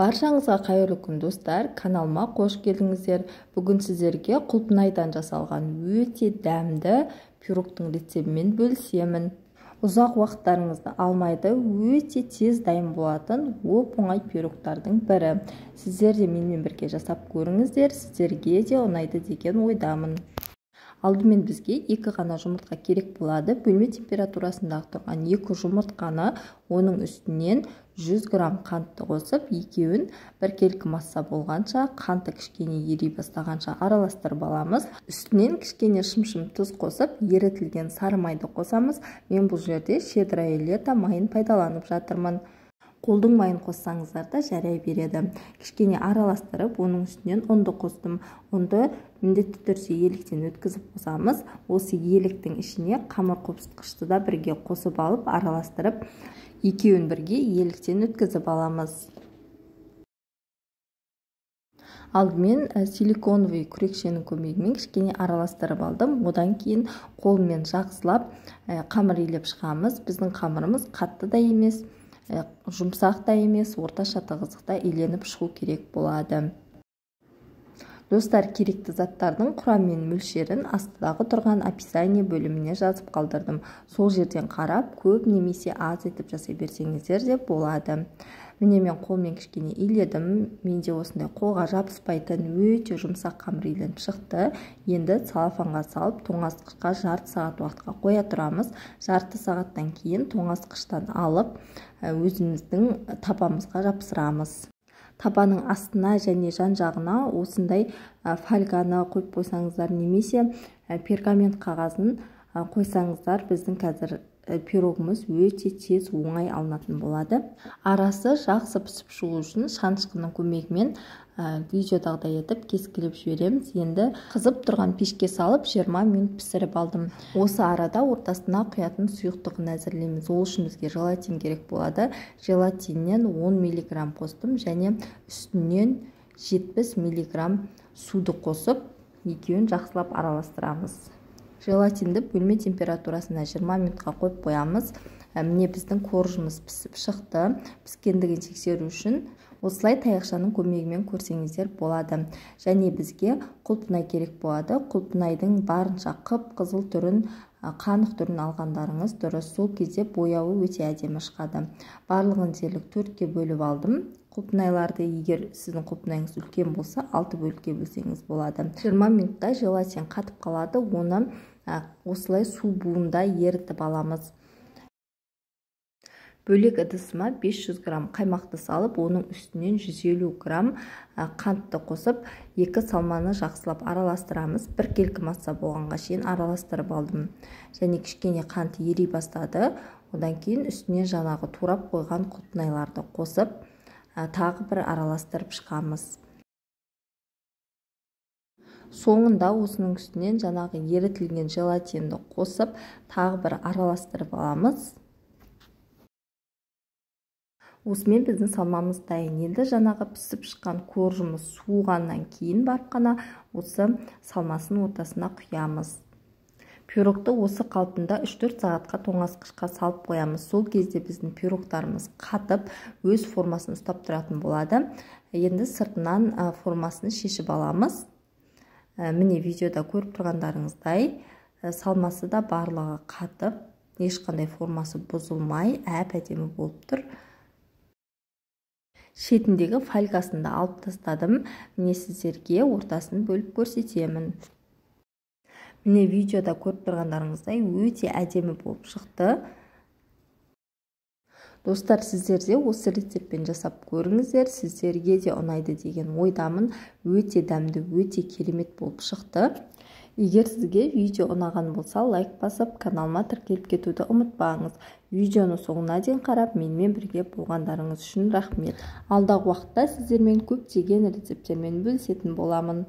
Баршаңызға қайырлы күн достар, каналыма қош келдіңіздер. Бүгін сіздерге құлпынайдан жасалған өте дәмді пирогтың рецептімен бөлісемін. Ұзақ уақыттарыңызды алмайды, өте тез дайын болатын оп-оңай пирогтардың бірі. Сіздер де менімен бірге жасап көріңіздер, сіздерге де ұнайды деген ойдамын. Алдымен бізге 2 ғана жұмыртқа керек болады. Бөлме температурасындағы тұрған 2 жұмыртқаны оның үстінен 100 грамм қантты қосып, екеуін біркелкі масса болғанша, қанты кішкене ери бастағанша араластырып аламыз. Үстінен кішкене шым-шым тұз қосып, ерітілген сары майды қосамыз. Мен бұл жерде щедрая лето майын пайдаланып жатырмын. Қолдың майын қоссаңыздар да жарай береді. Кішкене араластырып, оның үстінен ұнды қостым. Ұнды міндетті түрде еліктен өткізіп қосамыз. Осы еліктің ішіне қамыр қопсытқышты да бірге қосып алып, араластырып, екеуін бірге еліктен өткізіп аламыз. Алдымен силиконовый күрекшенің көмегімен кішкене араластырып алдым. Одан кейін қолмен жақсылап қамыр илеп шығамыз. Біздің қамырымыз қатты да емес, жұмсақ та емес, орташа тығыздықта иленіп шығу керек болады. Достар, керекті заттардың құрамы мен мөлшерін астыдағы тұрған описание бөліміне жазып қалдырдым. Сол жерден қарап, көп немесе аз етіп жасай берсеңіздер де болады. Міне мен қолмен кішкене иледім. Менде осындай қолға жабыспайтын өте жұмсақ қамыр иленіп шықты. Енді целлофанға салып, тоңазытқышқа жарты сағат уақытқа қоя тұрамыз. Жарты сағаттан кейін тоңазытқыштан алып, өзіміздің тапамызға жапсырамыз. Табаның астына және жан жағына осындай фольганы қойып қойсаңыздар, немесе пергамент қағазын қойсаңыздар, біздің қазір пирогымыз өте тез оңай алынатын болады. Арасы жақсы пісіп шығу үшін шанышқының көмегімен видеодағыдай етіп кескілеп жібереміз. Енді қызып тұрған пешке салып 20 минут пісіріп алдым. Осы арада ортасына құятын сұйықтығын әзірлейміз. Ол үшін бізге желатин керек болады. Желатиннен 10 мг қостым және үстінен 70 мг суды қосып, екеуін жақсылап араластырамыз. Желатинді бөлме температурасына 20 минутқа қойып қоямыз. Міне біздің коржымыз пісіп шықты. Піскендігін тексеру үшін осылай таяқшаның көмегімен көрсеңіздер болады. Және бізге құлпынай керек болады. Құлпынайдың барынша қып-қызыл түрін, қанық түрін алғандарыңыз дұрыс. Сол кезде бояуы өте әдемі шығады. Барлығын дерлік 4-ке бөліп алдым. Құлпынайларды, егер сіздің құлпынайыңыз үлкен болса, 6 бөлікке бөлсеңіз болады. 20 минутта желатин қатып қалады. Оны осылай су буында ерітіп аламыз. Бөлек ыдысыма 500 грамм қаймақты салып, оның үстінен 150 грамм қантты қосып, 2 салманы жақсылап араластырамыз. Біркелкі масса болғанға шейін араластырып алдым. Және кішкене қант ери бастады. Одан кейін үстіне жаңағы турап қойған құлпынайларды қосып, тағы бір араластырып шығамыз. Соңында осының үстінен жаңағы ерітілген желатинді қосып, тағы бір араластырып аламыз. Осымен біздің салмамыз дайын. Енді жаңағы пісіп шыққан коржымыз суығаннан кейін барып қана осы салмасын ортасына құямыз. Пирогты осы қалпында 3-4 сағатқа тоңазытқышқа салып қоямыз. Сол кезде біздің пирогтарымыз қатып, өз формасын ұстап тұратын болады. Енді сыртынан формасын шешіп аламыз. Міне видеода көріп тұрғандарыңыздай, салмасы да барлығы қатып, ешқандай формасы бұзылмай, әп-әдемі болып тұр. Шетіндегі фольгасын да алып тастадым. Міне сіздерге ортасын бөліп көрсетемін. Міне видеода көріп тұрғандарыңыздай өте әдемі болып шықты. Достар, сіздер де осы рецептпен жасап көріңіздер, сіздерге де ұнайды деген ойдамын. Өте дәмді, өте керемет болып шықты. Егер сізге видео ұнаған болса, лайк басып, каналыма тіркеліп кетуді ұмытпаңыз. Видеоны соңына дейін қарап, менімен бірге болғандарыңыз үшін рахмет. Алдағы уақытта сіздермен көптеген рецепттермен бөлісетін боламын.